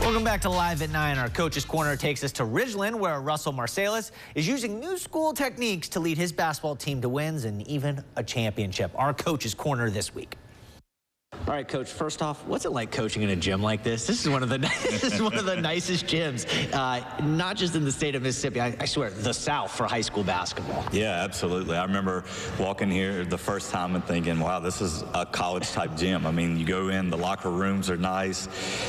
Welcome back to Live at 9. Our Coach's Corner takes us to Ridgeland, where Russell Marsalis is using new school techniques to lead his basketball team to wins and even a championship. Our Coach's Corner this week. All right, Coach, first off, what's it like coaching in a gym like this? This is one of the nicest gyms, not just in the state of Mississippi, I swear, the South for high school basketball. Yeah, absolutely. I remember walking here the first time and thinking, wow, this is a college-type gym. I mean, you go in, the locker rooms are nice,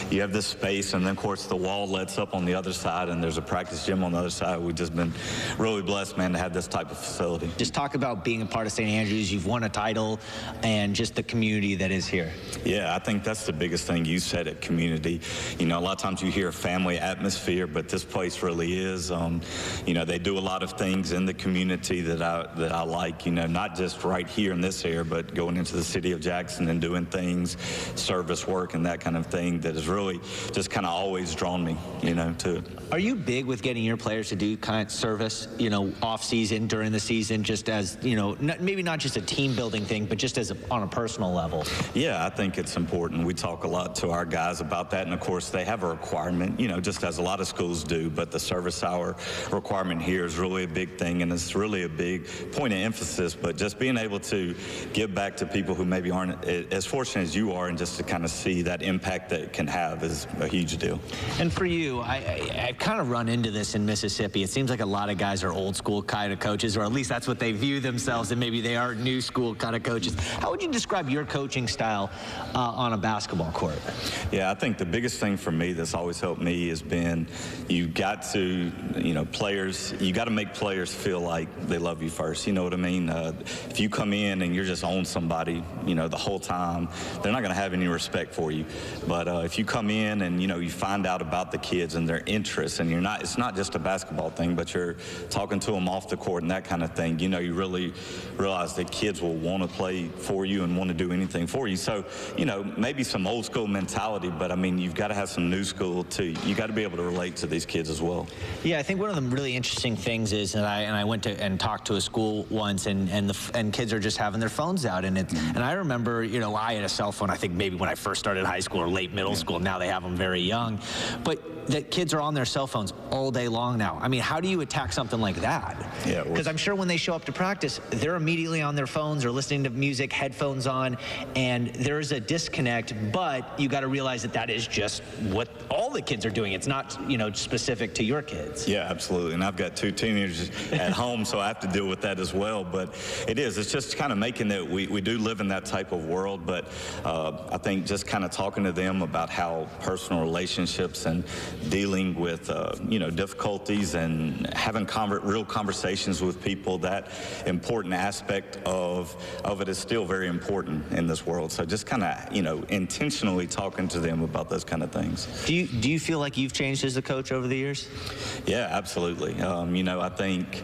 you have this space, and then, of course, the wall lets up on the other side, and there's a practice gym on the other side. We've just been really blessed, man, to have this type of facility. Just talk about being a part of St. Andrews. You've won a title, and just the community that is here. Yeah, I think that's the biggest thing you said at community. You know, a lot of times you hear a family atmosphere, but this place really is. You know, they do a lot of things in the community that I like, you know, not just right here in this area, but going into the city of Jackson and doing things, service work and that kind of thing that has really just kind of always drawn me, you know, to it. Are you big with getting your players to do kind of service, you know, off season, during the season, just as, you know, maybe not just a team building thing, but just as on a personal level? Yeah, I think it's important. We talk a lot to our guys about that, and of course they have a requirement, you know, just as a lot of schools do, but the service hour requirement here is really a big thing, and it's really a big point of emphasis. But just being able to give back to people who maybe aren't as fortunate as you are, and just to kind of see that impact that it can have is a huge deal. And for you, I've kind of run into this in Mississippi. It seems like a lot of guys are old school kind of coaches, or at least that's what they view themselves, and maybe they are new school kind of coaches. How would you describe your coaching style on a basketball court? Yeah, I think the biggest thing for me that's always helped me has been you got to, you know, you got to make players feel like they love you first. You know what I mean? If you come in and you're just on somebody, you know, the whole time, they're not going to have any respect for you. But if you come in and, you know, you find out about the kids and their interests, and it's not just a basketball thing, but you're talking to them off the court and that kind of thing, you know, you really realize that kids will want to play for you and want to do anything for you. So, you know, maybe some old school mentality, but I mean, you've got to have some new school too. You got to be able to relate to these kids as well. Yeah, I think one of the really interesting things is, and I went to and talked to a school once, and kids are just having their phones out, and I remember, you know, I had a cell phone, I think maybe when I first started high school or late middle school. Now they have them very young, but that kids are on their cell phones all day long now. I mean, how do you attack something like that? Yeah, because I'm sure when they show up to practice, they're immediately on their phones or listening to music, headphones on, and there's a disconnect. But you got to realize that that is just what all the kids are doing. It's not, you know, specific to your kids. Yeah, absolutely. And I've got 2 teenagers at home, so I have to deal with that as well. But it's just kind of making that we do live in that type of world. But I think just kind of talking to them about how personal relationships and dealing with, you know, difficulties and having real conversations with people, that important aspect of it is still very important in this world. So just kind of, you know, intentionally talking to them about those kind of things. Do you feel like you've changed as a coach over the years? Yeah, absolutely. You know, I think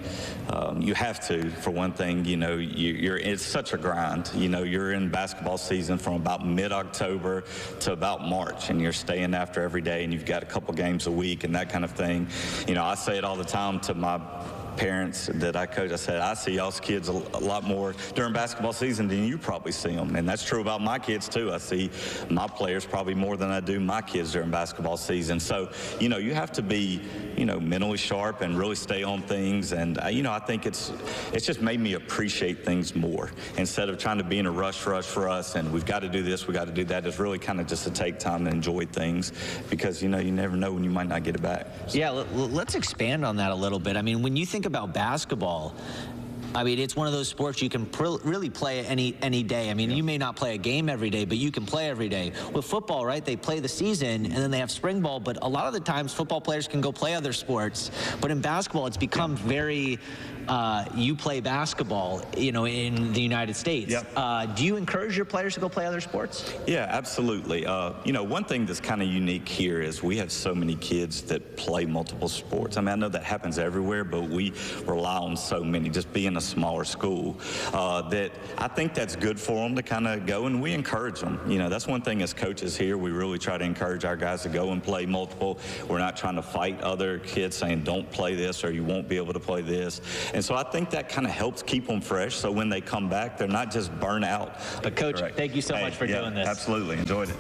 you have to, for one thing. You know, it's such a grind. You know, you're in basketball season from about mid-October to about March, and you're staying after every day, and you've got a couple games a week and that kind of thing. You know, I say it all the time to my parents that I coach. I said, I see y'all's kids a lot more during basketball season than you probably see them. And that's true about my kids too. I see my players probably more than I do my kids during basketball season. So, you know, you have to be, you know, mentally sharp and really stay on things. And, you know, I think it's just made me appreciate things more instead of trying to be in a rush for us and we've got to do this, we got to do that. It's really kind of just to take time and enjoy things, because, you know, you never know when you might not get it back. So. Yeah, let's expand on that a little bit. I mean, when you think about basketball, I mean, it's one of those sports you can really play any day. I mean, you may not play a game every day, but you can play every day. With football, right, they play the season, and then they have spring ball, but a lot of the times football players can go play other sports. But in basketball, it's become very, you play basketball, you know, in the United States. Yep. Do you encourage your players to go play other sports? Yeah, absolutely. You know, one thing that's kind of unique here is we have so many kids that play multiple sports. I mean, I know that happens everywhere, but we rely on so many, just being a smaller school, that I think that's good for them to kind of go, and we encourage them. You know, that's one thing as coaches here, we really try to encourage our guys to go and play multiple. We're not trying to fight other kids saying don't play this or you won't be able to play this. And so I think that kind of helps keep them fresh, so when they come back, they're not just burnt out. But Coach, thank you so much for doing this. Absolutely. Enjoyed it.